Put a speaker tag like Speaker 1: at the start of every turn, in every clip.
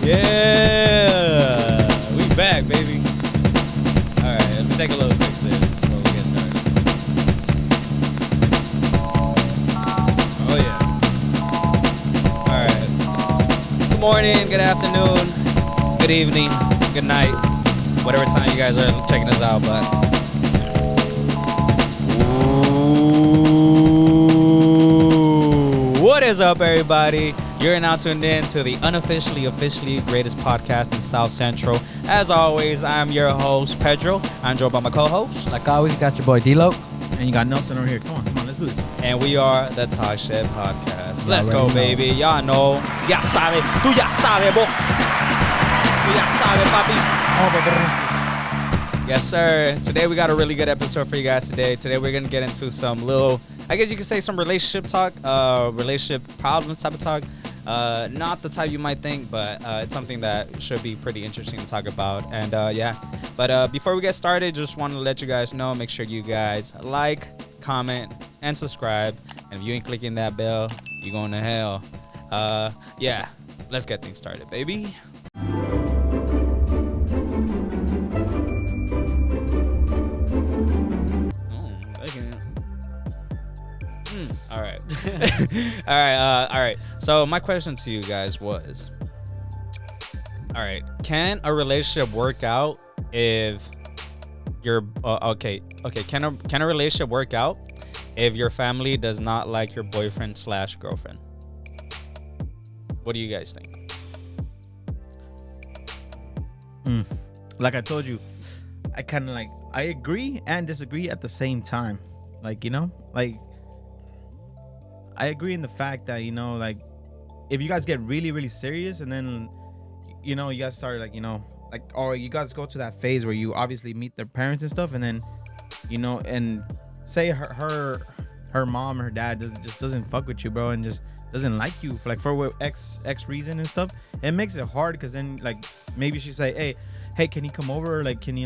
Speaker 1: Yeah, we back, baby. All right, let me take a little quick sip before we get started. Oh yeah. All right. Good morning, good afternoon, good evening, good night, whatever time you guys are checking us out. But what is up, everybody? You're now tuned in to the officially greatest podcast in South Central. As always, I'm your host, Pedro. I'm joined by my co-host.
Speaker 2: Like always, you got your boy D-Lo.
Speaker 3: And you got Nelson over here. Come on, let's do this.
Speaker 1: And we are the Talk Shed Podcast.
Speaker 2: Y'all
Speaker 1: Let's go,
Speaker 2: already know.
Speaker 1: baby. Y'all know. Ya sabe. Tú ya sabe, bo. Tú ya sabe, papi. Yes, sir. Today we got a really good episode for you guys today. Today we're going to get into some little, I guess you could say some relationship talk, relationship problems type of talk. Not the type you might think, but it's something that should be pretty interesting to talk about. And yeah, but before we get started, just want to let you guys know, make sure you guys like, comment, and subscribe. And if you ain't clicking that bell, you're going to hell. Yeah, let's get things started, baby. All right. All right. So my question to you guys was, all right, can a relationship work out if you're okay? Can a relationship work out if your family does not like your boyfriend/girlfriend? What do you guys think?
Speaker 3: Like I told you, I kind of I agree and disagree at the same time. I agree in the fact that, if you guys get really, really serious and then, you guys start or you guys go to that phase where you obviously meet their parents and stuff, and then, and say her mom or her dad doesn't fuck with you, bro, and just doesn't like you for X reason and stuff. It makes it hard because then maybe she say, hey, can he come over? Can he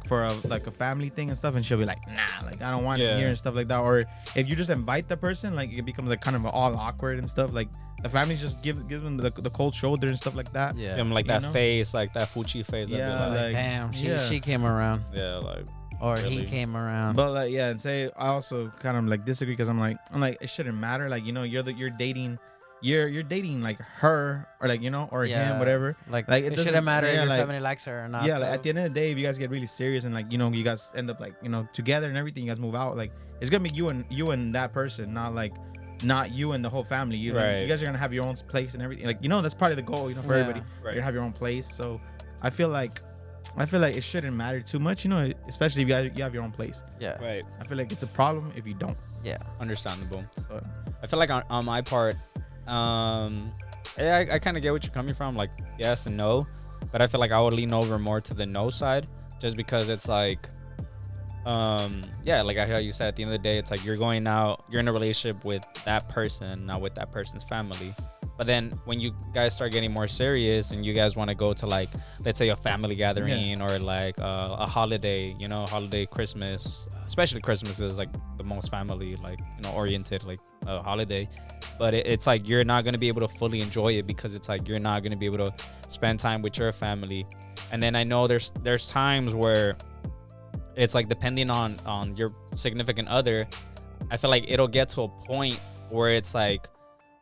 Speaker 3: for a family thing and stuff? And she'll be like, nah, I don't want him here and stuff like that. Or if you just invite the person, it becomes kind of all awkward and stuff. The families just give them the cold shoulder and stuff like that.
Speaker 1: Yeah, give them that face, that fuchi face.
Speaker 3: Yeah,
Speaker 2: damn, she came around.
Speaker 1: Yeah,
Speaker 2: or
Speaker 1: really?
Speaker 2: he came around.
Speaker 3: But and say I also kind of disagree because I'm like it shouldn't matter. You're dating. You're dating her or or him, whatever.
Speaker 2: It shouldn't matter if your family likes her or not.
Speaker 3: Yeah, at the end of the day, if you guys get really serious and you guys end up together and everything, you guys move out. It's gonna be you and that person, not you and the whole family. You guys are gonna have your own place and everything. That's part of the goal. For everybody, you're gonna have your own place. So I feel like it shouldn't matter too much. Especially if you have your own place.
Speaker 2: Yeah.
Speaker 1: Right.
Speaker 3: I feel like it's a problem if you don't.
Speaker 2: Yeah.
Speaker 1: Understandable.
Speaker 3: So,
Speaker 1: I feel like on my part, I kind of get what you're coming from, yes and no, but I feel like I would lean over more to the no side, just because it's like how you said, at the end of the day, it's you're going out, you're in a relationship with that person, not with that person's family. But then when you guys start getting more serious and you guys want to go to let's say a family gathering or a holiday, holiday, Christmas, especially Christmas is the most family oriented holiday. But it's you're not going to be able to fully enjoy it because it's you're not going to be able to spend time with your family. And then I know there's times where it's depending on your significant other, I feel it'll get to a point where it's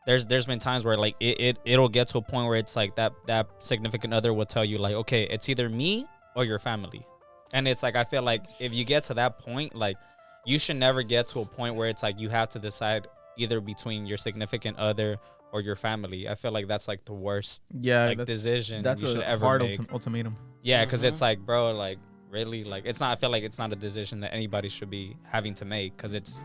Speaker 1: there's been times where it'll get to a point where it's that significant other will tell you okay, it's either me or your family. And it's I feel if you get to that point, you should never get to a point where it's you have to decide either between your significant other or your family. I feel that's the worst decision you should ever make.
Speaker 3: Ultimatum.
Speaker 1: Yeah, because it's bro, really, it's not. I feel it's not a decision that anybody should be having to make, because it's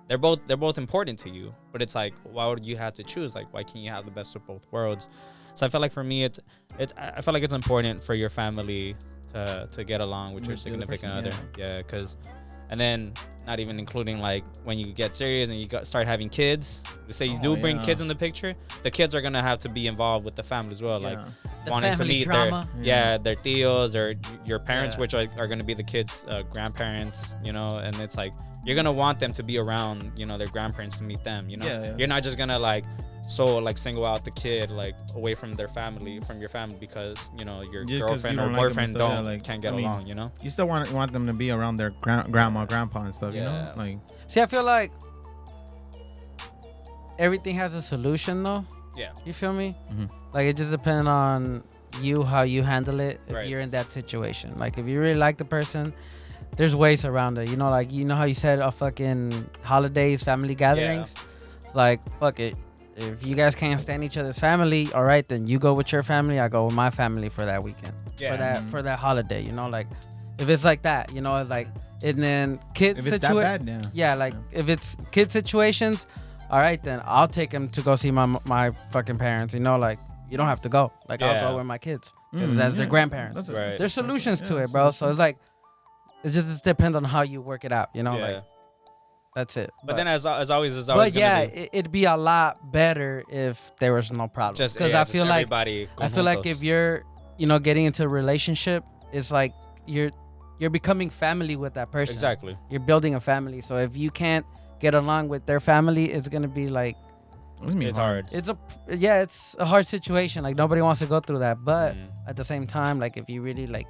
Speaker 1: they're both important to you, but it's why would you have to choose? Why can't you have the best of both worlds? So I feel for me, I feel it's important for your family to get along with your significant other. Yeah, because. And then not even including when you get serious and you start having kids. They say you do bring kids in the picture. The kids are gonna have to be involved with the family as well, wanting to meet
Speaker 2: drama.
Speaker 1: their tios or your parents, which are gonna be the kids' grandparents, and it's you're gonna want them to be around, their grandparents to meet them. You're not just gonna so like single out the kid like away from their family, from your family, because you know your girlfriend or
Speaker 3: like
Speaker 1: boyfriend can't get
Speaker 3: I mean,
Speaker 1: along, you know.
Speaker 3: You still want them to be around their grandma, grandpa, and stuff. You know, like.
Speaker 2: See, I feel like everything has a solution, though.
Speaker 1: Yeah.
Speaker 2: You feel me?
Speaker 3: Mm-hmm.
Speaker 2: Like it just depends on you, how you handle it if
Speaker 1: Right.
Speaker 2: you're in that situation. Like if you really like the person, there's ways around it. You know, like you know how you said fucking holidays, family gatherings. Like fuck it. If you guys can't stand each other's family, all right, then you go with your family. I go with my family for that weekend.
Speaker 1: Yeah.
Speaker 2: For that holiday. You know, like if it's like that, you know, it's like, and then kid
Speaker 3: If it's that bad,
Speaker 2: yeah, like if it's kid situations, all right, then I'll take him to go see my fucking parents. You know, like you don't have to go. Like I'll go with my kids because that's their grandparents.
Speaker 1: Right.
Speaker 2: There's solutions to it, bro. So it's like it just depends on how you work it out. You know, like that's it.
Speaker 1: But then as always, it's always.
Speaker 2: But yeah, it'd be a lot better if there was no problem.
Speaker 1: Just
Speaker 2: because I feel like if you're getting into a relationship, it's like you're becoming family with that person.
Speaker 1: Exactly.
Speaker 2: You're building a family. So if you can't get along with their family, it's gonna be like
Speaker 1: it's hard.
Speaker 2: It's a hard situation. Like nobody wants to go through that. But at the same time, like if you really like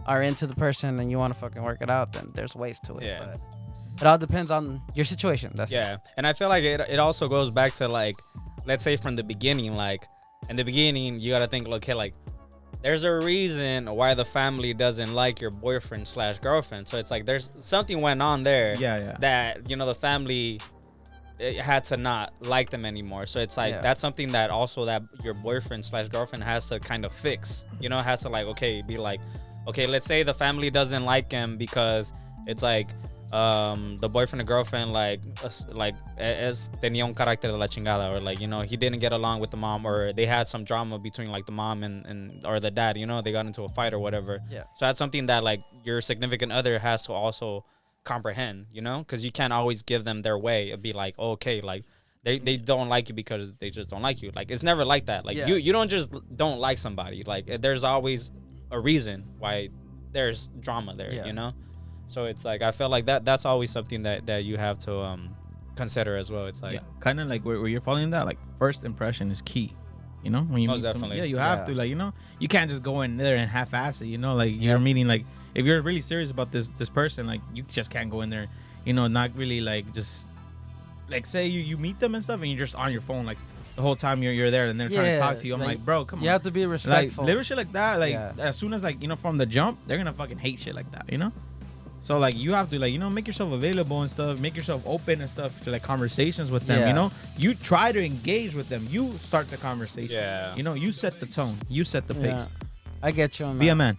Speaker 2: are into the person and you want to fucking work it out, then there's ways to it.
Speaker 1: Yeah.
Speaker 2: But it all depends on your situation. That's
Speaker 1: it. And I feel like it also goes back to like, let's say from the beginning, like in the beginning you gotta think, okay, like there's a reason why the family doesn't like your boyfriend / girlfriend. So it's like there's something went on there. That the family had to not like them anymore. So it's like that's something that also that your boyfriend / girlfriend has to kind of fix. Has to like be like, okay, let's say the family doesn't like him because it's like the boyfriend and girlfriend tenía un carácter de la chingada, or like he didn't get along with the mom, or they had some drama between like the mom and or the dad, they got into a fight or whatever. So that's something that like your significant other has to also comprehend, because you can't always give them their way. It'd be like, okay, like they don't like you because they just don't like you. Like it's never like that. Like you don't just don't like somebody. Like there's always a reason why there's drama there, So it's like I feel like that's always something that you have to consider as well. It's like
Speaker 3: kind of like where you're following that, like first impression is key. When you meet somebody, you have to you can't just go in there and half-ass it. Like you're meeting, like if you're really serious about this person, like you just can't go in there, not really like just like say you meet them and stuff and you're just on your phone like the whole time you're there and they're trying to talk to you. I'm like, bro, come on.
Speaker 2: You have to be respectful.
Speaker 3: Like little shit like that, like as soon as like from the jump, they're gonna fucking hate shit like that, So like you have to like make yourself available and stuff, make yourself open and stuff to like conversations with them. You try to engage with them. You start the conversation. You set the tone. You set the pace.
Speaker 2: I get you on that.
Speaker 3: Be a man.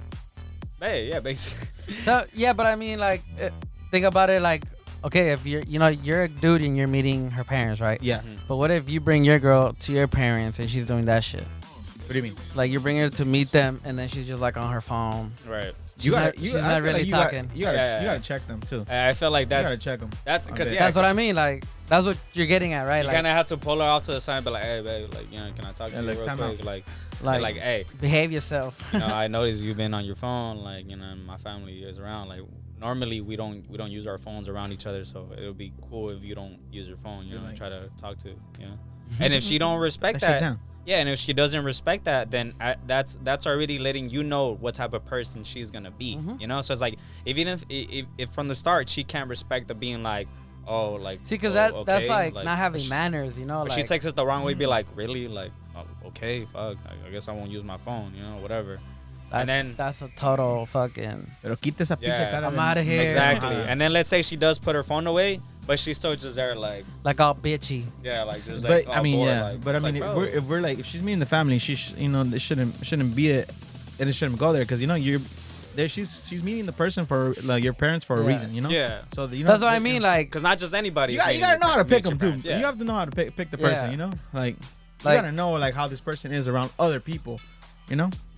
Speaker 1: Hey, basically.
Speaker 2: So but I mean, like think about it, like okay, if you're a dude and you're meeting her parents, right?
Speaker 3: Yeah.
Speaker 2: But what if you bring your girl to your parents and she's doing that shit?
Speaker 3: What do you mean?
Speaker 2: Like you bring her to meet them and then she's just like on her phone.
Speaker 1: Right.
Speaker 2: She's not really talking.
Speaker 3: You gotta check them too.
Speaker 1: I feel like that.
Speaker 3: You gotta check them.
Speaker 1: That's because
Speaker 2: that's what I mean. Like that's what you're getting at, right?
Speaker 1: You kind of have to pull her off to the side and be like, hey, babe, like can I talk to you real quick? Like, hey,
Speaker 2: behave yourself.
Speaker 1: I noticed you've been on your phone. Like my family is around. Like normally we don't use our phones around each other, so it would be cool if you don't use your phone. And try to talk to. And if she don't respect that. Yeah, and if she doesn't respect that, then that's already letting you know what type of person she's gonna be. So it's like even if from the start she can't respect the being like, oh, like
Speaker 2: see, because that's like not having manners, Like,
Speaker 1: she takes it the wrong way, be like, really, like, oh, okay, fuck, I guess I won't use my phone, whatever. And then
Speaker 2: that's a total fucking.
Speaker 3: Pero quita esa pinche cara.
Speaker 2: I'm out of here.
Speaker 1: Exactly. And then let's say she does put her phone away, but she's still just there like
Speaker 2: all bitchy.
Speaker 1: Yeah, like just
Speaker 3: but
Speaker 1: like.
Speaker 3: I mean,
Speaker 1: bored,
Speaker 3: yeah.
Speaker 1: like,
Speaker 3: but I mean,
Speaker 1: like,
Speaker 3: if we're like, if she's meeting the family, she it shouldn't be it, and it shouldn't go there because you're there. She's meeting the person for like your parents for a reason,
Speaker 1: Yeah.
Speaker 3: So
Speaker 2: that's what I mean, like,
Speaker 1: because not just anybody.
Speaker 3: You gotta know how to pick them too.
Speaker 1: Yeah.
Speaker 3: You have to know how to pick the person, like you gotta know like how this person is around other people.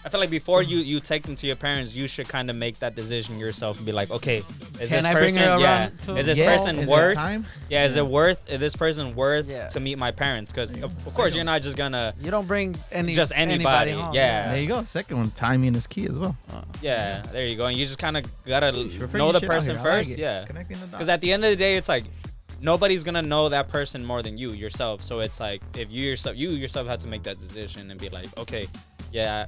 Speaker 1: I feel like before you take them to your parents, you should kind of make that decision yourself and be like, okay, is this person is this person worth time? Yeah, is it worth this person worth to meet my parents? Because of course you're not just gonna
Speaker 2: you don't bring
Speaker 1: anybody
Speaker 2: home.
Speaker 1: Yeah,
Speaker 3: there you go. Second one, timing is key as well.
Speaker 1: Yeah, there you go. And you just kind of gotta know the person first.
Speaker 3: Like
Speaker 1: because at the end of the day, it's like nobody's gonna know that person more than you yourself. So it's like if you yourself have to make that decision and be like, okay, yeah,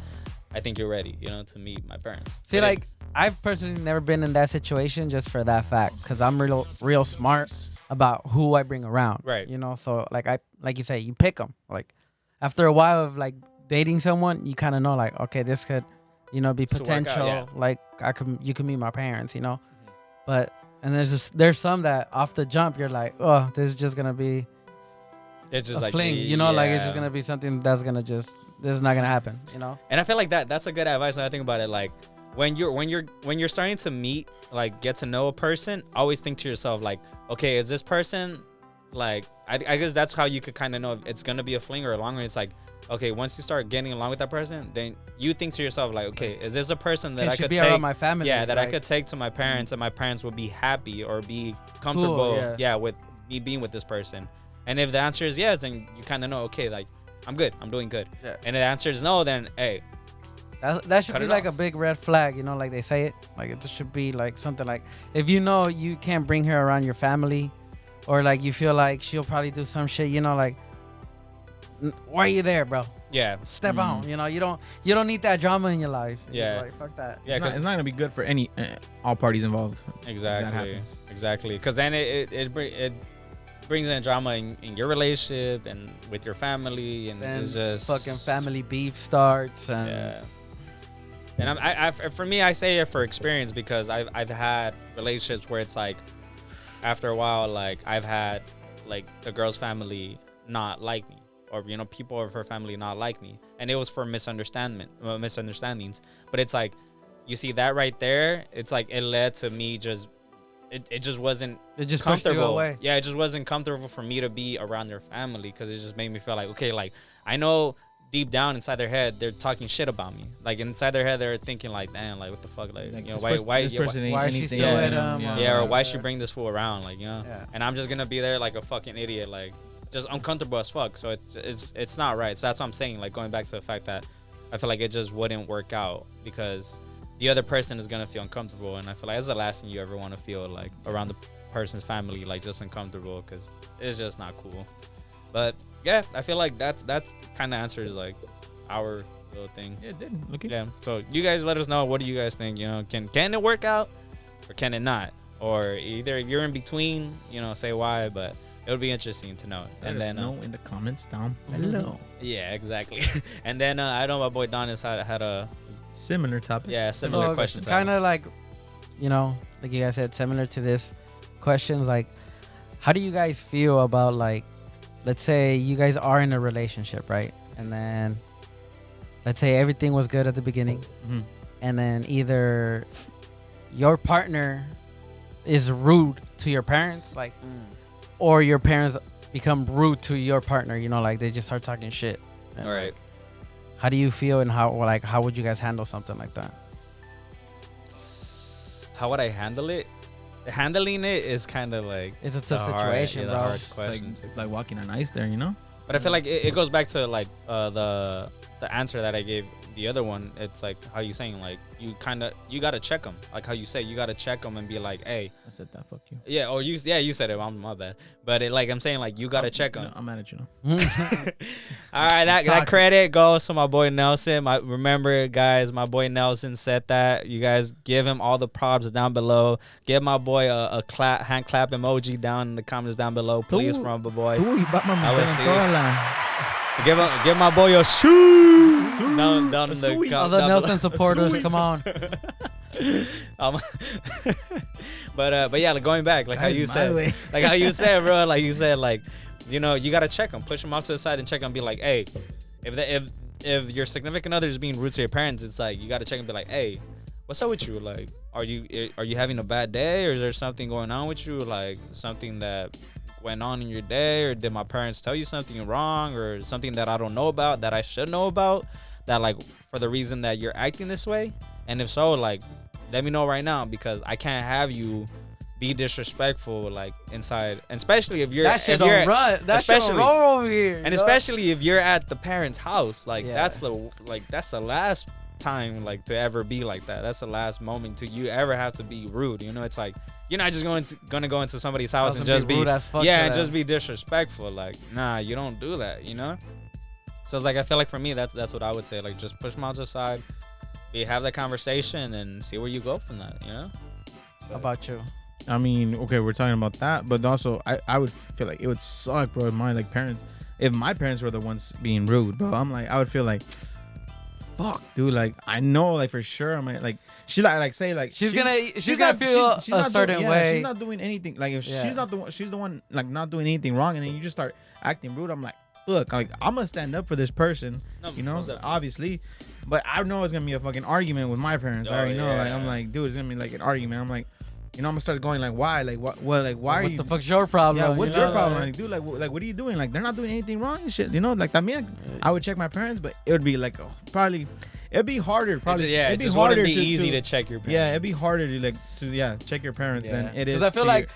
Speaker 1: I think you're ready, to meet my parents.
Speaker 2: See, like I've personally never been in that situation just for that fact, because I'm real smart about who I bring around.
Speaker 1: Right.
Speaker 2: So like you say, you pick them. Like after a while of like dating someone, you kind of know like, okay, this could, be potential.
Speaker 1: Yeah.
Speaker 2: Like you can meet my parents, But and there's some that off the jump you're like, oh, this is just gonna be.
Speaker 1: It's just
Speaker 2: a
Speaker 1: like
Speaker 2: fling, like it's just gonna be something that's gonna this is not gonna happen,
Speaker 1: And I feel like that's a good advice. When I think about it, like when you're starting to meet, like get to know a person, always think to yourself like, okay, is this person like I guess that's how you could kind of know if it's gonna be a fling or a long run. It's like, okay, once you start getting along with that person, then you think to yourself like, okay, is this a person that I could
Speaker 2: be
Speaker 1: take
Speaker 2: around my family?
Speaker 1: Yeah, that
Speaker 2: like,
Speaker 1: I could take to my parents, and my parents would be happy or be comfortable.
Speaker 2: Cool,
Speaker 1: yeah, with me being with this person. And if the answer is yes, then you kind of know, okay, like I'm good, I'm doing good.
Speaker 2: Yeah.
Speaker 1: And if the answer is no, then hey,
Speaker 2: that should
Speaker 1: cut
Speaker 2: be
Speaker 1: it
Speaker 2: like
Speaker 1: off.
Speaker 2: a big red flag, like they say it. Like it should be like something like, if you can't bring her around your family, or like you feel like she'll probably do some shit, like, why are you there, bro?
Speaker 1: yeah,
Speaker 2: Step on. You don't need that drama in your life.
Speaker 1: Yeah.
Speaker 2: Like, fuck that.
Speaker 1: yeah,
Speaker 3: It's
Speaker 1: because
Speaker 3: not gonna be good for all parties involved.
Speaker 1: exactly,
Speaker 3: happens.
Speaker 1: exactly, because then it brings in drama in your relationship and with your family, and
Speaker 2: Then
Speaker 1: it's just
Speaker 2: fucking family beef starts, and
Speaker 1: Yeah. And for me, I say it for experience, because I've had relationships where it's like, after a while, like I've had like the girl's family not like me, or people of her family not like me, and it was for misunderstandings. But it's like, you see that right there, it's like it led to me just it just wasn't
Speaker 2: it just pushed you
Speaker 1: comfortable.
Speaker 2: away.
Speaker 1: Yeah, it just wasn't comfortable for me to be around their family, because it just made me feel like, okay, like I know deep down inside their head they're talking shit about me. Like inside their head they're thinking like, damn, like what the fuck, like why
Speaker 3: this person ain't
Speaker 2: why is she
Speaker 3: anything,
Speaker 2: still with
Speaker 3: yeah,
Speaker 2: him?
Speaker 1: yeah, or why she
Speaker 2: Yeah.
Speaker 1: bring this fool around, like,
Speaker 2: Yeah.
Speaker 1: and I'm just gonna be there like a fucking idiot, like just uncomfortable as fuck. So it's not right. So that's what I'm saying, like going back to the fact that I feel like it just wouldn't work out, because the other person is gonna feel uncomfortable, and I feel like that's the last thing you ever want to feel, like around the person's family, like just uncomfortable, because it's just not cool. But yeah, I feel like that kind of answers like our little thing.
Speaker 3: Yeah, it did. Okay.
Speaker 1: Yeah. So you guys let us know, what do you guys think? Can it work out, or can it not? Or either if you're in between, say why. But it would be interesting to know.
Speaker 3: Let
Speaker 1: and
Speaker 3: us
Speaker 1: then
Speaker 3: know in the comments down below.
Speaker 1: yeah, exactly. And then I know my boy Don had a
Speaker 3: Similar topic.
Speaker 1: similar
Speaker 2: So
Speaker 1: questions.
Speaker 2: kind of like, like you guys said, similar to this questions. Like, how do you guys feel about, like, let's say you guys are in a relationship, right? And then let's say everything was good at the beginning,
Speaker 3: Mhm.
Speaker 2: and then either your partner is rude to your parents, like, or your parents become rude to your partner, like they just start talking shit. And,
Speaker 1: All right.
Speaker 2: how do you feel, and how would you guys handle something like that?
Speaker 1: How would I handle it? Handling it is kind of like
Speaker 2: It's a tough
Speaker 1: the hard-
Speaker 2: situation,
Speaker 1: yeah, the
Speaker 2: bro.
Speaker 1: hard
Speaker 3: It's like,
Speaker 1: question.
Speaker 3: it's like walking on ice there,
Speaker 1: But I feel like it goes back to like the answer that I gave the other one. It's like how you saying, like you gotta check them, like how you say you gotta check them and be like, hey,
Speaker 3: I said that. Fuck you.
Speaker 1: yeah, or you said it. I'm my bad, but I'm saying like you gotta check them.
Speaker 3: I'm mad at you now.
Speaker 1: All right, that
Speaker 3: Toxic.
Speaker 1: credit goes to my boy Nelson. Remember, guys, my boy Nelson said that. You guys give him all the props down below. Give my boy a hand clap emoji down in the comments down below, please,
Speaker 3: Tú-
Speaker 1: from my boy.
Speaker 3: Tú y Batman
Speaker 1: I
Speaker 3: me
Speaker 1: would
Speaker 3: ven
Speaker 1: see.
Speaker 3: toda la-
Speaker 1: Give my boy a shoe down in the
Speaker 3: Sweet.
Speaker 1: com-
Speaker 2: Other
Speaker 1: down
Speaker 2: Nelson
Speaker 1: below.
Speaker 2: supporters, come on.
Speaker 1: Um, but yeah, like going back, like how
Speaker 3: That
Speaker 1: you
Speaker 3: is my
Speaker 1: said,
Speaker 3: way.
Speaker 1: like how you said, bro, like you said, like you gotta check them, push them off to the side and check them, be like, hey, if your significant other is being rude to your parents, it's like you gotta check and be like, hey, what's up with you? Like, are you having a bad day, or is there something going on with you, like something that went on in your day, or did my parents tell you something wrong, or something that I don't know about that I should know about, that like for the reason that you're acting this way? And if so, like let me know right now, because I can't have you be disrespectful like inside, and especially if you're
Speaker 2: That shit
Speaker 1: if you're
Speaker 2: don't run. That shit don't
Speaker 1: especially-
Speaker 2: roll over here.
Speaker 1: and
Speaker 2: dog.
Speaker 1: especially if you're at the parents' house, like
Speaker 2: Yeah.
Speaker 1: that's the last time like to ever be like that. That's the last moment to you ever have to be rude. You know, it's like you're not just gonna go into somebody's house and just be
Speaker 2: rude as fuck
Speaker 1: yeah,
Speaker 2: to
Speaker 1: and
Speaker 2: them.
Speaker 1: just be disrespectful. Like, nah, you don't do that. You know. So it's like I feel like for me that's what I would say. Like just push them out to the side, have that conversation, and see where you go from that. You know.
Speaker 2: How about you?
Speaker 3: I mean, okay, we're talking about that, but also I would feel like it would suck, bro. If my like parents, if my parents were the ones being rude, bro, I'm like, I would feel like, fuck, dude. Like I know, like for sure, I'm like she like say like
Speaker 2: She's gonna feel
Speaker 3: she's
Speaker 2: a
Speaker 3: not
Speaker 2: certain
Speaker 3: doing,
Speaker 2: way.
Speaker 3: She's not doing anything. Like if
Speaker 2: Yeah.
Speaker 3: she's the one like not doing anything wrong, and then you just start acting rude. I'm like, look, like I'm gonna stand up for this person,
Speaker 1: No,
Speaker 3: you know,
Speaker 1: most definitely.
Speaker 3: obviously. But I know it's gonna be a fucking argument with my parents. I
Speaker 1: Oh,
Speaker 3: already know. Like
Speaker 1: yeah.
Speaker 3: I'm like, dude, it's gonna be like an argument. I'm like, you know, I'm gonna start going like, why? Like what? Like why are
Speaker 2: What
Speaker 3: you?
Speaker 2: the fuck's your problem?
Speaker 3: Yeah, what's
Speaker 2: you
Speaker 3: your
Speaker 2: know?
Speaker 3: problem? Like, dude, like what are you doing? Like they're not doing anything wrong and shit. You know, like I would check my parents, but it would be like probably it'd be harder. Probably
Speaker 1: Yeah,
Speaker 3: it'd
Speaker 1: it just
Speaker 3: harder
Speaker 1: wouldn't be easy to check your parents.
Speaker 3: Yeah, it'd be harder to check your parents than it is.
Speaker 2: Because
Speaker 3: to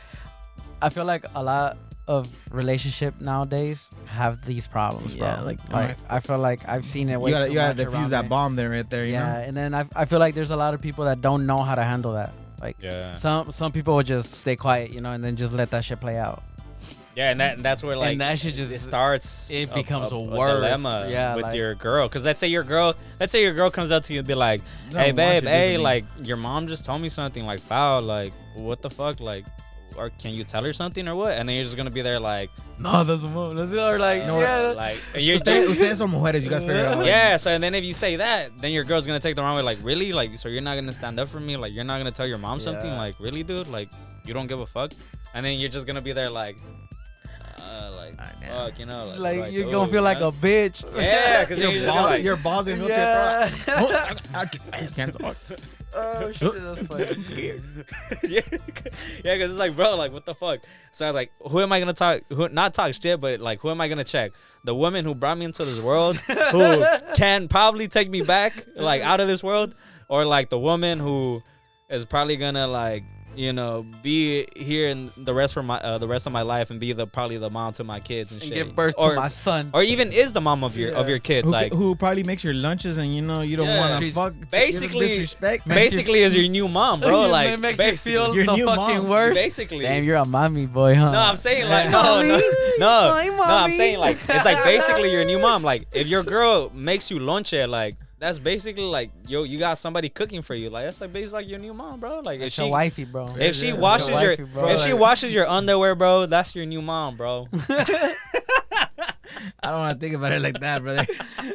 Speaker 2: I feel like a lot of relationship nowadays have these problems, bro.
Speaker 3: Yeah, like,
Speaker 2: I feel like I've seen it way
Speaker 3: you
Speaker 2: too
Speaker 3: gotta
Speaker 2: much
Speaker 3: defuse
Speaker 2: around
Speaker 3: that
Speaker 2: me.
Speaker 3: bomb there right there. You
Speaker 2: Yeah,
Speaker 3: know?
Speaker 2: and then I feel like there's a lot of people that don't know how to handle that. Like
Speaker 1: Yeah.
Speaker 2: some people will just stay quiet, you know, and then just let that shit play out.
Speaker 1: Yeah, and that's where like
Speaker 2: And that shit just-
Speaker 1: it starts.
Speaker 2: it
Speaker 1: a-
Speaker 2: becomes
Speaker 1: a
Speaker 2: worse.
Speaker 1: dilemma
Speaker 2: Yeah,
Speaker 1: with
Speaker 2: like-
Speaker 1: your girl. Because let's say your girl comes up to you and be like,
Speaker 3: No,
Speaker 1: "Hey
Speaker 3: watch
Speaker 1: babe,
Speaker 3: it,
Speaker 1: hey,
Speaker 3: listen.
Speaker 1: like your mom just told me something like foul. Like what the fuck, like." Or can you tell her something or what? And then you're just gonna be there like,
Speaker 2: No, that's my mom. That's or like
Speaker 1: like and you're,
Speaker 3: Ustedes son mujeres. You guys figure it out.
Speaker 1: yeah. So and then if you say that, then your girl's gonna take the wrong way. Like really, like so you're not gonna stand up for me. Like you're not gonna tell your mom something.
Speaker 2: Yeah.
Speaker 1: Like really, dude. Like you don't give a fuck. And then you're just gonna be there like, fuck, you know, like,
Speaker 2: like
Speaker 1: what
Speaker 2: you're
Speaker 1: do,
Speaker 2: gonna feel like
Speaker 1: you know?
Speaker 2: a bitch.
Speaker 1: Yeah, because you're just gonna like,
Speaker 3: your balls gonna go to
Speaker 2: Yeah.
Speaker 3: your throat. I can't talk.
Speaker 2: Oh shit, that's funny.
Speaker 3: I'm scared.
Speaker 1: yeah, because it's like, bro, like, what the fuck? So I was like, who am I gonna talk? Not talk shit, but like, who am I gonna check? The woman who brought me into this world, who can probably take me back, like, out of this world, or like the woman who is probably gonna like, you know, be here in the rest of my life and be probably the mom to my kids and
Speaker 2: And
Speaker 1: shit,
Speaker 2: give birth
Speaker 1: or,
Speaker 2: to my son.
Speaker 1: or even is the mom of your kids, like.
Speaker 3: Who probably makes your lunches and you know you don't
Speaker 1: Yeah.
Speaker 3: want to
Speaker 2: She's
Speaker 3: fuck.
Speaker 1: basically-
Speaker 3: disrespect.
Speaker 1: Basically, is your new mom, bro. Like,
Speaker 2: it makes you
Speaker 1: basically,
Speaker 2: feel
Speaker 3: your
Speaker 2: the
Speaker 3: new
Speaker 2: fucking
Speaker 3: mom.
Speaker 2: worst.
Speaker 1: basically.
Speaker 2: Damn, you're a mommy boy, huh?
Speaker 1: No, I'm saying like no,
Speaker 2: Mommy. Hi,
Speaker 1: I'm
Speaker 2: mommy.
Speaker 1: saying like it's like basically your new mom. Like if your girl makes you lonche, like that's basically like you got somebody cooking for you. Like that's like basically like your new mom, bro. Like if
Speaker 2: It's your
Speaker 1: she
Speaker 2: wifey, bro.
Speaker 1: if she
Speaker 3: Yeah,
Speaker 1: washes
Speaker 2: it's
Speaker 1: your
Speaker 2: your wifey, bro.
Speaker 1: if she
Speaker 3: Like-
Speaker 1: washes your underwear, bro, that's your new mom, bro.
Speaker 3: I don't want to think about it like that, brother.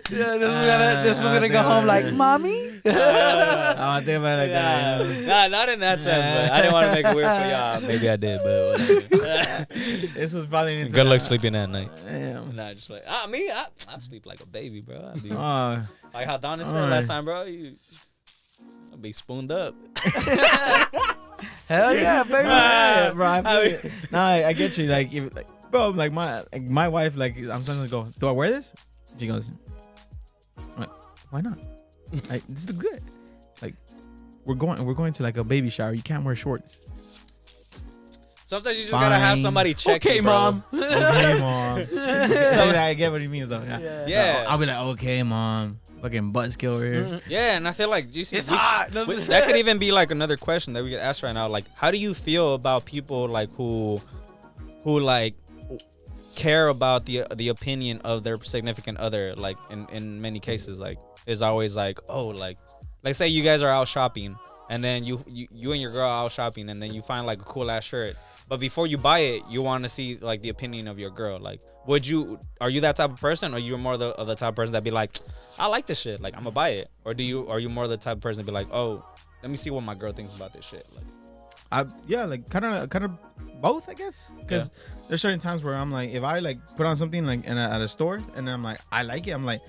Speaker 2: Yeah, this was gonna go home like, mommy.
Speaker 3: I don't want to think about it like that. you know?
Speaker 1: Nah, not in that sense, but I didn't want to make it weird for y'all. Maybe I did, but whatever.
Speaker 3: This was probably into
Speaker 1: Good luck sleeping at night.
Speaker 3: Damn.
Speaker 1: Nah, just like I sleep like a baby, bro. I be,
Speaker 3: Oh,
Speaker 1: like how Donna said
Speaker 3: Alright.
Speaker 1: last time, bro. I'll be spooned up.
Speaker 2: Hell yeah, baby.
Speaker 3: yeah, bro. I
Speaker 1: I
Speaker 3: feel it. Nah, I get you. Like, if, like, bro, like my wife, like, I'm starting to go. Do I wear this? She goes, I'm like, why not? Like, this is good. Like, we're going to like a baby shower. You can't wear shorts.
Speaker 1: Sometimes you just gotta have
Speaker 3: Fine.
Speaker 1: somebody check
Speaker 2: Okay,
Speaker 1: you, bro.
Speaker 2: mom.
Speaker 3: Okay, mom. So I get what he means though. Yeah.
Speaker 1: Yeah.
Speaker 3: I'll be like, okay, mom. Fucking buzzkill over here.
Speaker 1: Yeah, and I feel like you see,
Speaker 2: It's hot.
Speaker 1: that could even be like another question that we could ask right now. Like, how do you feel about people like who like care about the opinion of their significant other? Like in many cases, like is always like, oh, like say you guys are out shopping and then you and your girl are out shopping and then you find like a cool ass shirt. But before you buy it, you want to see like the opinion of your girl. Like, are you that type of person, or you're more the type of person that be like, I like this shit, like I'm gonna buy it, or are you more the type of person to be like, oh, let me see what my girl thinks about this shit, like,
Speaker 3: Like kind of both, I guess. Because there's certain times where I'm like, if I like put on something like at a store and I'm like, I like it. I'm like,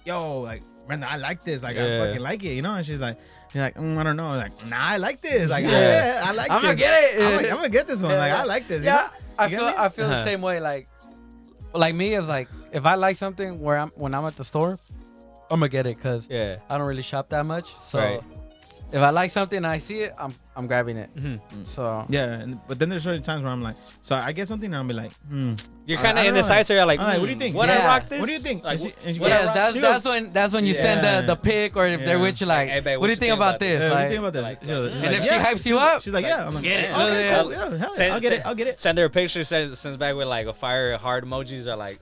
Speaker 3: yo, like Brenda, I like this. Like
Speaker 1: Yeah.
Speaker 3: I fucking like it, you know. And she's like, I don't know. Like, nah, I like this. Like,
Speaker 1: Yeah.
Speaker 3: I like.
Speaker 2: I'm
Speaker 3: this.
Speaker 2: gonna get it.
Speaker 3: I'm gonna get this one. Like, I like this. You
Speaker 2: Yeah,
Speaker 3: know? You get me?
Speaker 2: I feel the
Speaker 1: Uh-huh.
Speaker 2: same way. Like me is like, if I like something when I'm at the store, I'm gonna get it because
Speaker 1: yeah,
Speaker 2: I don't really shop that much. So
Speaker 1: Right.
Speaker 2: If I like something and I see it, I'm grabbing it.
Speaker 1: Mm-hmm.
Speaker 2: So
Speaker 3: Yeah, but then there's certain times where I'm like, so I get something and I'll be like,
Speaker 1: You're kind
Speaker 3: I
Speaker 1: of
Speaker 3: don't know,
Speaker 1: indecisive. You're like,
Speaker 3: what do you think?
Speaker 1: Would
Speaker 2: Yeah.
Speaker 1: I rock this?
Speaker 3: What do you think?
Speaker 1: Like,
Speaker 3: And she
Speaker 1: would I
Speaker 3: goes,
Speaker 1: rock-
Speaker 2: that's when you send the pic, or if they're
Speaker 3: Yeah.
Speaker 2: with you, like,
Speaker 1: Hey, babe,
Speaker 2: what do you think about this?
Speaker 3: Yeah, what do you
Speaker 2: Like,
Speaker 3: think about this?
Speaker 1: like,
Speaker 3: She's
Speaker 2: and if she
Speaker 3: yeah.
Speaker 2: hypes you up,
Speaker 3: she's like, yeah. I'm like,
Speaker 2: get it.
Speaker 3: okay,
Speaker 2: Yeah.
Speaker 3: cool, yeah, hell yeah,
Speaker 1: Send-
Speaker 3: I'll get it.
Speaker 1: Send her a picture, sends back with like a fire heart emojis, or like,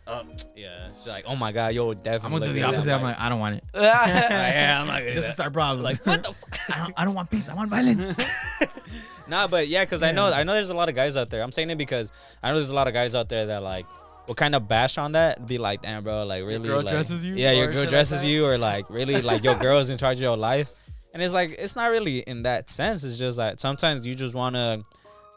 Speaker 1: yeah. She's like, oh my god, yo, definitely.
Speaker 3: I'm gonna do the
Speaker 1: look at
Speaker 3: opposite.
Speaker 1: that.
Speaker 3: I'm like, I don't want it.
Speaker 1: yeah, I'm not gonna do
Speaker 3: Just to
Speaker 1: that.
Speaker 3: start problems.
Speaker 1: Like, what the fuck?
Speaker 3: I don't want peace. I want violence.
Speaker 1: Nah, but yeah, because I know there's a lot of guys out there. I'm saying it because I know there's a lot of guys out there that like will kind of bash on that, be like, damn, bro, like really,
Speaker 2: girl
Speaker 1: like,
Speaker 2: dresses you,
Speaker 1: yeah, your
Speaker 2: or
Speaker 1: girl
Speaker 2: shit
Speaker 1: dresses
Speaker 2: like that?
Speaker 1: you, or like really, like your girl's in charge of your life, and it's like it's not really in that sense. It's just like sometimes you just want to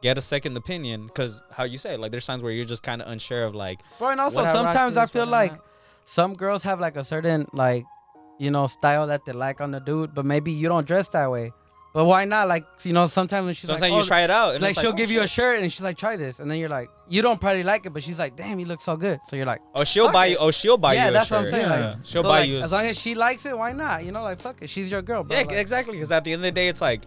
Speaker 1: get a second opinion, because how you say it, like there's times where you're just kind of unsure of like,
Speaker 2: bro, and also
Speaker 1: would I rock
Speaker 2: sometimes I
Speaker 1: this,
Speaker 2: feel
Speaker 1: would I
Speaker 2: like
Speaker 1: not?
Speaker 2: some girls have like a certain like, style that they like on the dude, but maybe you don't dress that way. But why not? Like, sometimes when she's
Speaker 1: sometimes
Speaker 2: like,
Speaker 1: you try it out, and
Speaker 2: like
Speaker 1: it's
Speaker 2: she'll
Speaker 1: oh,
Speaker 2: give you
Speaker 1: shit.
Speaker 2: a shirt and she's like, try this, and then you're like, you don't probably like it, but she's like, damn, you look so good. So you're like,
Speaker 1: Oh, she'll
Speaker 2: fuck
Speaker 1: buy
Speaker 2: it.
Speaker 1: you. Oh, she'll buy you.
Speaker 2: yeah,
Speaker 1: a
Speaker 2: that's what I'm
Speaker 1: shirt.
Speaker 2: saying.
Speaker 3: Yeah.
Speaker 2: Like,
Speaker 1: She'll
Speaker 2: so,
Speaker 1: buy
Speaker 2: like,
Speaker 1: you.
Speaker 2: as long as she likes it, why not? Like, fuck it, she's your girl, bro.
Speaker 1: Yeah,
Speaker 2: Like,
Speaker 1: exactly. Because at the end of the day, it's like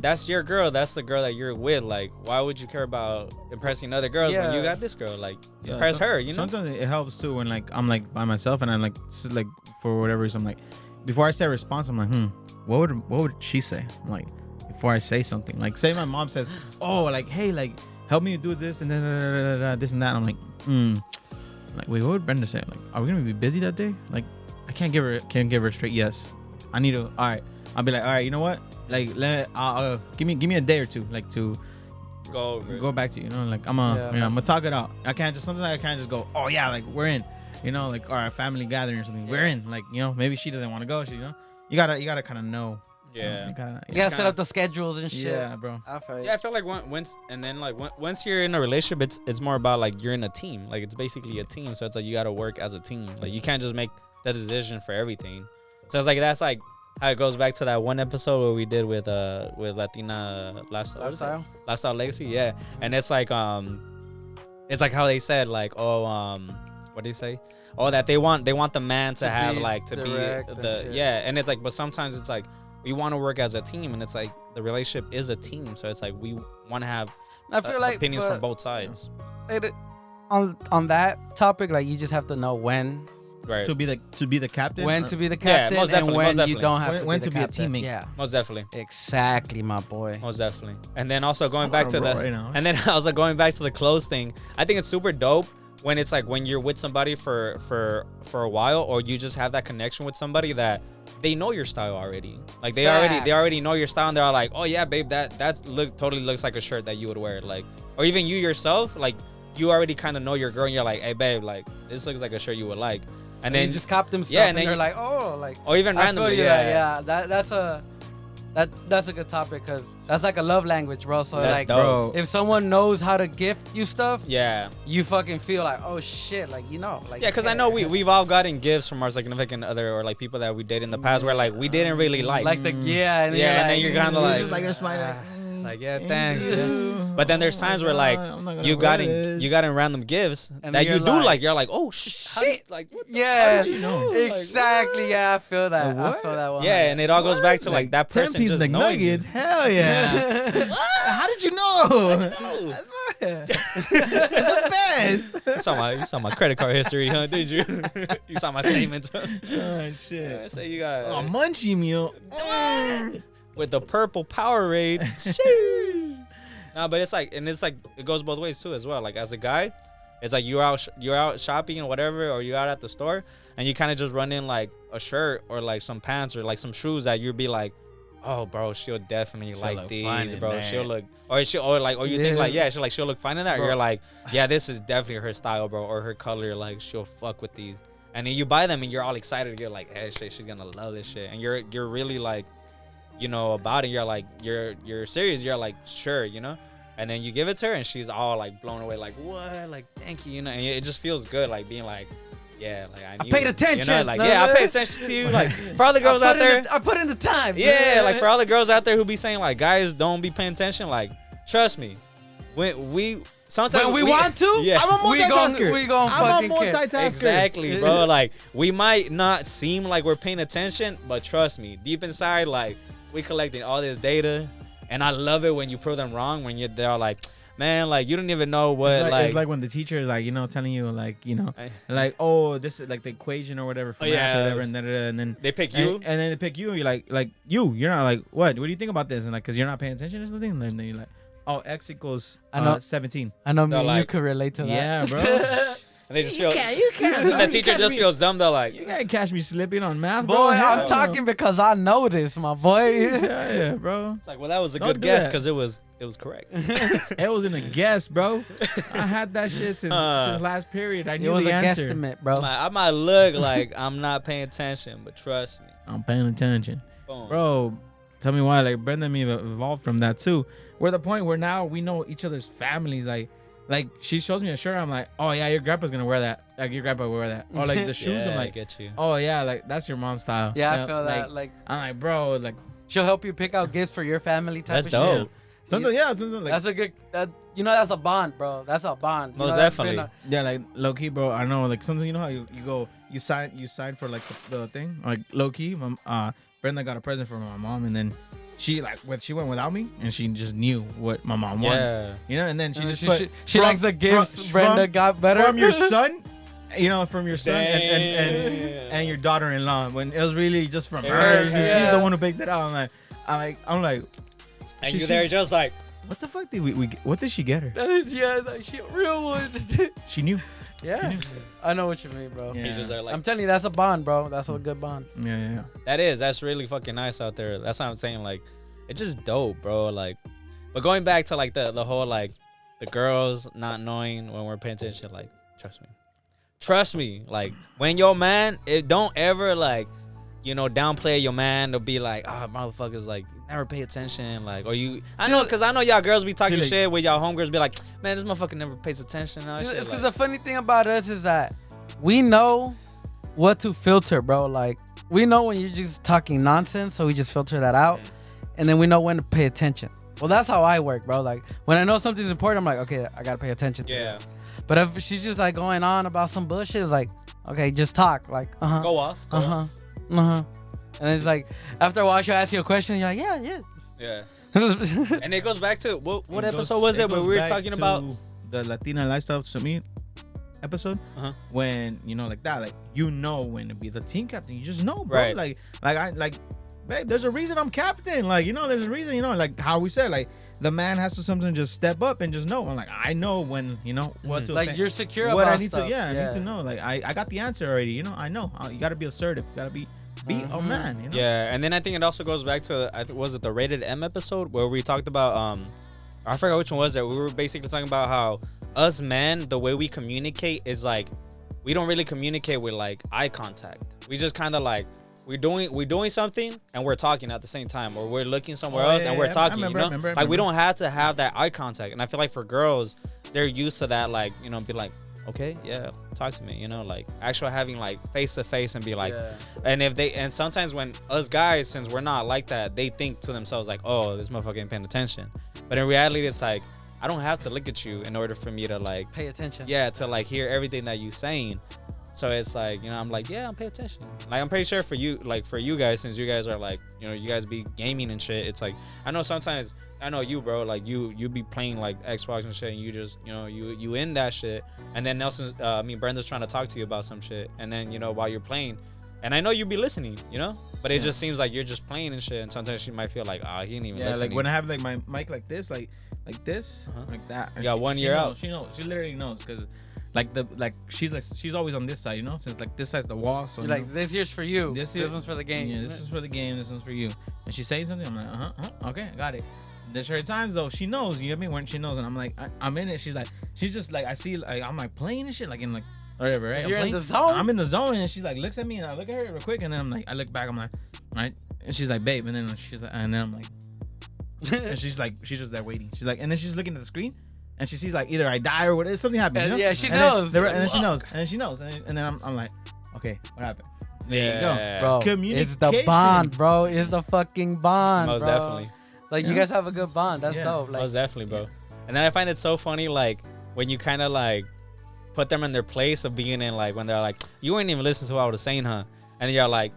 Speaker 1: that's your girl. That's the girl that you're with. Like, why would you care about impressing other girls when you
Speaker 2: Yeah.
Speaker 1: got this girl? Like,
Speaker 3: Yeah,
Speaker 1: impress her. You know.
Speaker 3: Sometimes it helps too when like I'm like by myself and I'm like like for whatever reason I'm like before I say a response I'm like what would she say? I'm like before I say something, like say my mom says, oh, like hey, like help me do this and then this and that. I'm like like wait, what would Brenda say? Like, are we gonna be busy that day? Like I can't give her a straight yes. I need to. All right, I'll be like, all right, you know what? Like give me a day or two, like to
Speaker 1: Go over.
Speaker 3: go back to you, like I'm gonna talk it out. I can't just go, oh yeah, like we're in, like or a family gathering or something. We're in, like maybe she doesn't want to go. She, you gotta kind of know.
Speaker 1: Yeah.
Speaker 2: you gotta set up the schedules and shit.
Speaker 3: Yeah, bro.
Speaker 2: I feel you.
Speaker 1: Yeah, I feel like once you're in a relationship, it's more about like you're in a team. Like it's basically a team, so it's like you gotta work as a team. Like you can't just make that decision for everything. So it's like that's like how it goes back to that one episode where we did with Latina lifestyle legacy. Yeah, and it's like how they said like what do you say? Oh, that they want the man to have like to be
Speaker 2: direct and
Speaker 1: the
Speaker 2: shit.
Speaker 1: yeah, and it's like but sometimes it's like we want to work as a team, and it's like the relationship is a team, so it's like we want to have
Speaker 2: I feel like
Speaker 1: opinions
Speaker 2: but
Speaker 1: from both sides.
Speaker 2: on that topic, like you just have to know when
Speaker 1: Right.
Speaker 3: To be the captain.
Speaker 2: when
Speaker 3: or-
Speaker 2: to be the
Speaker 1: Yeah,
Speaker 2: captain
Speaker 1: most
Speaker 2: and
Speaker 1: definitely,
Speaker 2: when
Speaker 1: most
Speaker 2: you
Speaker 1: definitely.
Speaker 2: don't have
Speaker 3: When
Speaker 2: to
Speaker 3: to
Speaker 2: be
Speaker 3: be a
Speaker 2: the captain.
Speaker 3: teammate.
Speaker 2: Yeah,
Speaker 1: Most definitely.
Speaker 2: exactly, my boy.
Speaker 1: Most definitely. And then also going back to
Speaker 3: bro
Speaker 1: the
Speaker 3: right now.
Speaker 1: and then also going back to the clothes thing. I think it's super dope when it's like when you're with somebody for a while, or you just have that connection with somebody that they know your style already. Like they already know your style, and they're all like, "Oh yeah, babe, that totally looks like a shirt that you would wear." Like, or even you yourself, like you already kind of know your girl, and you're like, "Hey babe, like this looks like a shirt you would like." And then
Speaker 2: you just cop them stuff,
Speaker 1: yeah, and
Speaker 2: and
Speaker 1: then
Speaker 2: you're
Speaker 1: you-
Speaker 2: like, oh, like,
Speaker 1: or even
Speaker 2: I feel
Speaker 1: randomly,
Speaker 2: you,
Speaker 1: yeah.
Speaker 2: that's a good topic, because that's like a love language, bro. So
Speaker 1: That's
Speaker 2: like,
Speaker 1: dope.
Speaker 2: if someone knows how to gift you stuff,
Speaker 1: Yeah.
Speaker 2: you fucking feel like, oh shit, like like
Speaker 1: Yeah, because I know we've all gotten gifts from our significant other or like people that we dated in the past where like we didn't really like.
Speaker 2: like the and then
Speaker 1: Yeah, and then you're kinda like-
Speaker 3: just like they're smiling.
Speaker 1: Like, yeah, thanks. But then there's times where like you gotten random gifts
Speaker 2: And
Speaker 1: that
Speaker 2: you're
Speaker 1: you do
Speaker 2: like,
Speaker 1: like. You're like, oh shit, like what the-
Speaker 2: yeah,
Speaker 3: how did you know?
Speaker 2: exactly. Yeah, I feel that. I
Speaker 3: what?
Speaker 2: feel that one.
Speaker 1: Yeah, and it all goes back to like that
Speaker 3: 10
Speaker 1: person
Speaker 3: piece
Speaker 1: just knowing you.
Speaker 3: McNuggets. Hell yeah. How did you know? The best.
Speaker 1: You saw my credit card history, huh? Did you? You saw my statements.
Speaker 3: Oh shit.
Speaker 1: I say you got
Speaker 3: Oh, munchie meal.
Speaker 1: with the purple Powerade. Sheesh. No, but it's like it goes both ways too as well. Like as a guy, it's like you're out shopping and whatever, or you're out at the store and you kind of just run in like a shirt or like some pants or like some shoes that you'd be like, oh bro, she'll definitely like
Speaker 3: look
Speaker 1: these,
Speaker 3: fine in
Speaker 1: bro.
Speaker 3: that.
Speaker 1: She'll look or you think like she'll look fine in that. Or
Speaker 2: Bro.
Speaker 1: you're like, yeah, this is definitely her style, bro, or her color. Like she'll fuck with these, and then you buy them and you're all excited. You're like, hey, shit, she's gonna love this shit, and you're really like, about it. You're like you're serious. You're like sure, and then you give it to her and she's all like blown away, like what, like thank you, and it just feels good, like being like, yeah, like I
Speaker 2: paid attention.
Speaker 1: like yeah, I paid attention to you. Like for all the girls out there,
Speaker 2: I put in the time.
Speaker 1: yeah, like for all the girls out there who be saying like guys don't be paying attention, like trust me, when we
Speaker 2: want to,
Speaker 1: yeah,
Speaker 3: I'm a multitasker.
Speaker 2: we gon'
Speaker 3: I'm a
Speaker 2: fucking care.
Speaker 3: multitasker.
Speaker 1: exactly, bro. Like we might not seem like we're paying attention, but trust me, deep inside, like we collecting all this data, and I love it when you prove them wrong. When they're like, man, like you don't even know what
Speaker 3: it's like when the teacher is like, telling you like, oh, this is like the equation or whatever for math or whatever, and then
Speaker 1: they pick you,
Speaker 3: and then they pick you. You're like you're not like what do you think about this? And like because you're not paying attention or something. And then you're like, oh, x equals 17.
Speaker 2: I know me and you
Speaker 1: like,
Speaker 2: could relate to that.
Speaker 3: Yeah, bro.
Speaker 1: and they just feel
Speaker 3: you can't.
Speaker 1: the teacher just feels dumb. They're like,
Speaker 3: You can't catch me slipping on math, bro.
Speaker 2: Boy,
Speaker 3: Hell
Speaker 2: I'm talking because I know this, my boy.
Speaker 3: Yeah, bro.
Speaker 1: it's like, well, that was a
Speaker 3: Don't
Speaker 1: good
Speaker 3: do
Speaker 1: guess
Speaker 3: that.
Speaker 1: because it was correct.
Speaker 3: It wasn't a guess, bro. I had that shit since last period. I
Speaker 2: It
Speaker 3: knew
Speaker 2: was
Speaker 3: the
Speaker 2: a
Speaker 3: answer.
Speaker 2: guesstimate, bro.
Speaker 1: I might look like I'm not paying attention, but trust me,
Speaker 3: I'm paying attention,
Speaker 1: boom.
Speaker 3: bro. Tell me why. Like Brenda and me have evolved from that too. We're at the point where now we know each other's families. Like she shows me a shirt. I'm like, oh yeah, your grandpa's gonna wear that. Like your grandpa will wear that. Or like the shoes.
Speaker 1: Yeah,
Speaker 3: I'm
Speaker 1: I
Speaker 3: like,
Speaker 1: get you.
Speaker 3: oh yeah, like that's your mom's style.
Speaker 2: Yeah, I feel that. Like,
Speaker 3: I'm like, bro, like
Speaker 2: she'll help you pick out gifts for your family type
Speaker 1: That's
Speaker 2: of
Speaker 1: dope.
Speaker 2: shit.
Speaker 3: sometimes like
Speaker 2: That's a good. That's a bond, bro. That's a bond.
Speaker 1: Most
Speaker 2: that's
Speaker 1: definitely.
Speaker 2: been
Speaker 3: yeah, like low key, bro. I know, like sometimes you know how you go, you sign for like the thing, like low key. Brenda got a present for my mom, and then she went without me, and she just knew what my mom wanted.
Speaker 1: Yeah.
Speaker 3: And then she just
Speaker 2: she likes the gifts. Brenda got better
Speaker 3: from your son. From your son
Speaker 1: Damn.
Speaker 3: and your daughter-in-law. When it was really just from
Speaker 1: Yeah.
Speaker 3: her. She's
Speaker 1: Yeah.
Speaker 3: the one who picked it out. I'm like,
Speaker 1: And you there just like,
Speaker 3: what the fuck did we what did she get her?
Speaker 2: Yeah, like she a real one.
Speaker 3: She knew.
Speaker 2: Yeah, I know what you mean, bro.
Speaker 3: Yeah.
Speaker 1: he's just there like,
Speaker 2: I'm telling you, that's a bond, bro. That's a good bond.
Speaker 3: Yeah.
Speaker 1: that's really fucking nice out there. That's what I'm saying. Like, it's just dope, bro. Like, but going back to like the whole like the girls not knowing when we're paying attention, like, trust me. Like, when your man, it don't ever like, downplay your man to be like, motherfuckers, like, never pay attention. Like, or you, I know, because I know y'all girls be talking
Speaker 3: like,
Speaker 1: shit with y'all homegirls, be like, man, this motherfucker never pays attention. And all that
Speaker 2: It's
Speaker 1: shit.
Speaker 2: because
Speaker 1: Like,
Speaker 2: the funny thing about us is that we know what to filter, bro. Like, we know when you're just talking nonsense, so we just filter that out. And then we know when to pay attention. Well, that's how I work, bro. Like, when I know something's important, I'm like, okay, I got to pay attention to
Speaker 1: yeah,
Speaker 2: this. But if she's just, like, going on about some bullshit, it's like, okay, just talk. Like,
Speaker 1: go off. Go off.
Speaker 2: And then it's like, after a while, she'll ask you a question, you're like, yeah.
Speaker 1: Yeah. And it goes back to, what episode was it where we were talking about?
Speaker 3: The Latina Lifestyle to me episode, when like that, like when to be the team captain, you just know, bro.
Speaker 1: Right.
Speaker 3: Like babe, there's a reason I'm captain. Like there's a reason. Like how we said, like the man has to sometimes just step up and just know. I'm like, I know when what to
Speaker 2: like, you're secure
Speaker 3: what
Speaker 2: about
Speaker 3: I need
Speaker 2: stuff.
Speaker 3: to. Yeah, I need to know. Like I got the answer already. I know. You gotta be assertive. You gotta be a man.
Speaker 1: Yeah, and then I think it also goes back to, was it the Rated M episode where we talked about I forgot which one was that. We were basically talking about how us men, the way we communicate is like, we don't really communicate with like eye contact. We just kind of like, we're doing something and we're talking at the same time, or we're looking somewhere else and we're talking.
Speaker 3: I remember.
Speaker 1: Like, we don't have to have that eye contact. And I feel like for girls, they're used to that. Like, be like, okay, yeah, talk to me. Like actually having like face to face and be like, and sometimes when us guys, since we're not like that, they think to themselves like, oh, this motherfucker ain't paying attention. But in reality, it's like, I don't have to look at you in order for me to like
Speaker 2: Pay attention.
Speaker 1: Yeah, to like hear everything that you saying. So it's like, I'm like, yeah, I'm paying attention. Like, I'm pretty sure for you guys, since you guys are like, you guys be gaming and shit. It's like, I know you, bro. Like you be playing like Xbox and shit, and you just, you in that shit. And then Brenda's trying to talk to you about some shit. And then, while you're playing, and I know you be listening, but it just seems like you're just playing and shit. And sometimes she might feel like, he ain't even listening.
Speaker 3: Like when I have like my mic like this, like this, like that.
Speaker 1: You got 1 year out.
Speaker 3: She knows. She literally knows because. She's always on this side, since like this side's the wall. So
Speaker 2: you're like, this year's for you. This one's for the game.
Speaker 3: Yeah, this is for the game. This one's for you. And she's saying something. I'm like, okay, got it. There's her times though. She knows. You get me? When she knows, and I'm like, I'm in it. She's just like, I see, like, I'm like playing and shit, like in like whatever, right?
Speaker 2: You're in the zone.
Speaker 3: I'm in the zone, and she's like, looks at me, and I look at her real quick, and then I'm like, I look back, I'm like, right, and she's like, babe, and then she's like, and then I'm like, and she's just there waiting. She's like, and then she's looking at the screen. And she sees like either I die or whatever, something happens.
Speaker 2: Yeah, she
Speaker 3: and
Speaker 2: knows.
Speaker 3: Then, and then she knows. And then she knows. And then I'm like, okay, what happened? There you go.
Speaker 2: Bro, it's the bond, bro. It's the fucking bond,
Speaker 1: Most
Speaker 2: bro.
Speaker 1: definitely.
Speaker 2: Like, you guys have a good bond. That's dope. Like,
Speaker 1: Most definitely, bro. And then I find it so funny, like, when you kind of like put them in their place of being in, like, when they're like, you ain't even listening to what I was saying, huh? And you're like,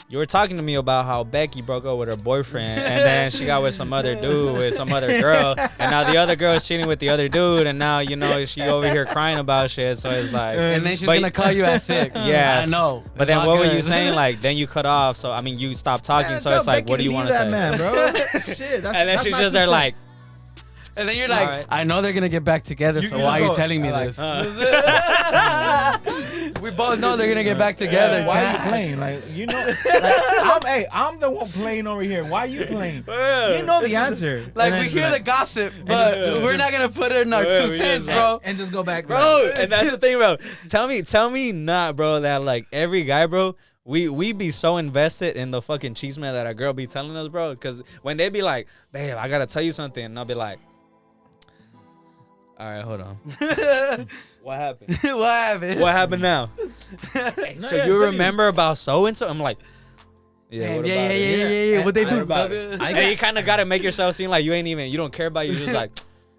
Speaker 1: you were talking to me about how Becky broke up with her boyfriend, and then she got with some other dude, with some other girl, and now the other girl is cheating with the other dude, and now, you know, she over here crying about shit. So it's like,
Speaker 2: And then she's gonna call you at 6.
Speaker 1: Yes.
Speaker 2: I know.
Speaker 1: But
Speaker 2: It's
Speaker 1: then
Speaker 2: all
Speaker 1: what were
Speaker 2: good.
Speaker 1: you saying? Like, then you cut off. So I mean, you stopped talking.
Speaker 3: Man,
Speaker 1: So
Speaker 3: tell
Speaker 1: it's like,
Speaker 3: Becky
Speaker 1: what do you
Speaker 3: leave
Speaker 1: want to
Speaker 3: that
Speaker 1: say?
Speaker 3: man, bro? Shit, that's,
Speaker 1: And then
Speaker 3: that's
Speaker 1: she's
Speaker 3: my
Speaker 1: just there
Speaker 3: 2
Speaker 1: like,
Speaker 2: And then you're like,
Speaker 1: Alright.
Speaker 2: I know they're gonna get back together,
Speaker 3: You-
Speaker 2: so
Speaker 3: you
Speaker 2: why are
Speaker 3: just
Speaker 2: you
Speaker 3: go,
Speaker 2: telling me
Speaker 3: like,
Speaker 2: this? We both know they're gonna get back together.
Speaker 3: Why are you
Speaker 2: Gosh.
Speaker 3: playing? Like, you know, like, I'm the one playing over here. Why are you playing? You know the answer.
Speaker 2: Like,
Speaker 3: And then
Speaker 2: we
Speaker 3: just
Speaker 2: hear
Speaker 3: be
Speaker 2: the
Speaker 3: like,
Speaker 2: gossip, but
Speaker 1: just-
Speaker 2: we're not gonna put it in our
Speaker 1: Yeah,
Speaker 2: 2
Speaker 1: we
Speaker 2: cents,
Speaker 1: just-
Speaker 2: bro.
Speaker 3: and just go back,
Speaker 1: bro. And that's the thing, bro. Tell me not, bro, that like every guy, bro, we be so invested in the fucking cheese man that our girl be telling us, bro. Because when they be like, babe, I gotta tell you something, and I'll be like, all right, hold on. What happened?
Speaker 2: What happened?
Speaker 1: What happened now? Hey,
Speaker 3: No,
Speaker 1: so
Speaker 3: yeah,
Speaker 1: you
Speaker 3: tell
Speaker 1: remember about so and so? I'm like, yeah,
Speaker 2: Yeah,
Speaker 1: what
Speaker 2: yeah,
Speaker 1: about
Speaker 2: yeah,
Speaker 1: it?
Speaker 2: yeah, yeah. What they
Speaker 3: I-
Speaker 2: do?
Speaker 1: What about it?
Speaker 3: I
Speaker 1: And you kind of gotta make yourself seem like you don't care about it. You're just like,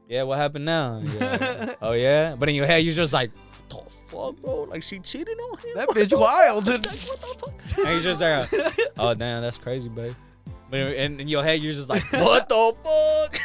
Speaker 1: yeah, what happened now? Yeah. Oh yeah, but in your head you're just like, what the fuck, bro? Like she cheated on him.
Speaker 2: That bitch wild.
Speaker 1: What the fuck? And he's just there. Oh damn, that's crazy, babe. But in your head you're just like, what the fuck?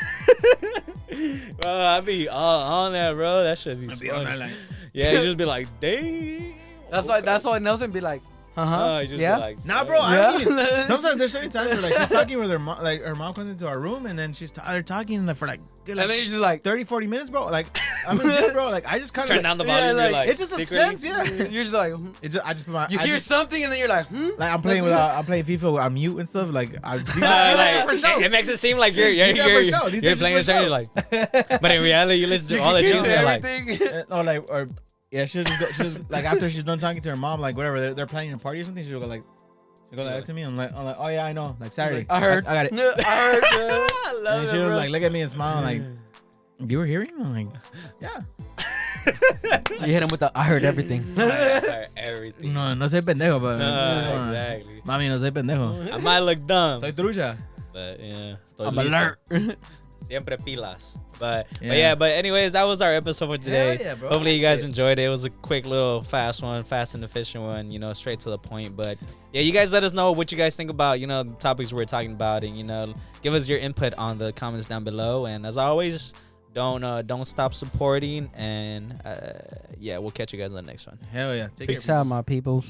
Speaker 1: Bro, I be all on that, bro. That should be funny. Yeah, you just be like, dang.
Speaker 2: That's why Nelson be like, uh-huh.
Speaker 1: You just
Speaker 2: Yeah.
Speaker 1: be like,
Speaker 3: Nah, bro.
Speaker 2: Yeah.
Speaker 3: I mean, sometimes there's certain times where like she's talking with her mom, like her mom comes into our room and then they're talking for like
Speaker 2: And then you're just like,
Speaker 3: 30, 40 minutes, bro. Like I'm in jail, bro. Like I just kind of
Speaker 1: turn down the
Speaker 2: Yeah,
Speaker 1: volume.
Speaker 2: like,
Speaker 1: you're like,
Speaker 3: it's just a
Speaker 1: secretly-
Speaker 3: sense, yeah.
Speaker 2: you're just like,
Speaker 3: It's just, I just put my
Speaker 2: you
Speaker 3: I
Speaker 2: hear
Speaker 3: just,
Speaker 2: something and then you're like,
Speaker 3: like I'm playing I'm playing FIFA on mute and stuff. Like
Speaker 1: Like,
Speaker 3: for show.
Speaker 1: it makes it seem like you're
Speaker 3: These are for show. These are
Speaker 1: you're
Speaker 3: just
Speaker 1: playing
Speaker 3: for
Speaker 1: a turn. You're like, but in reality, you listen to all the
Speaker 2: you
Speaker 1: cheese
Speaker 2: hear
Speaker 1: man. Like,
Speaker 2: everything.
Speaker 3: or yeah, she'll just like after she's done talking to her mom, like whatever they're planning a party or something. She'll go like to me. I'm like, oh yeah, I know. Like Saturday,
Speaker 2: I heard.
Speaker 3: I got it.
Speaker 2: I heard.
Speaker 1: I love
Speaker 3: And
Speaker 1: it,
Speaker 3: she'll
Speaker 1: bro.
Speaker 3: like look at me and smile like, you were hearing? I'm like, yeah.
Speaker 2: You hit him with the, I heard everything.
Speaker 1: Everything.
Speaker 3: No soy pendejo, but
Speaker 1: No, exactly.
Speaker 3: mami, no soy pendejo.
Speaker 1: I might look dumb,
Speaker 3: Soy trucha.
Speaker 1: but yeah, estoy
Speaker 2: I'm
Speaker 1: listo.
Speaker 2: alert.
Speaker 1: Siempre pilas. But
Speaker 3: Yeah.
Speaker 1: but anyways, that was our episode for today.
Speaker 3: Hell yeah, bro.
Speaker 1: Hopefully you
Speaker 3: I
Speaker 1: guys
Speaker 3: like it.
Speaker 1: enjoyed it. It was a quick little fast and efficient one, you know, straight to the point. But yeah, you guys let us know what you guys think about, you know, the topics we're talking about, and, you know, give us your input on the comments down below. And as always, don't stop supporting, and yeah, we'll catch you guys in the next one.
Speaker 3: Hell yeah. Take
Speaker 2: Peace
Speaker 3: care.
Speaker 2: out, my peoples.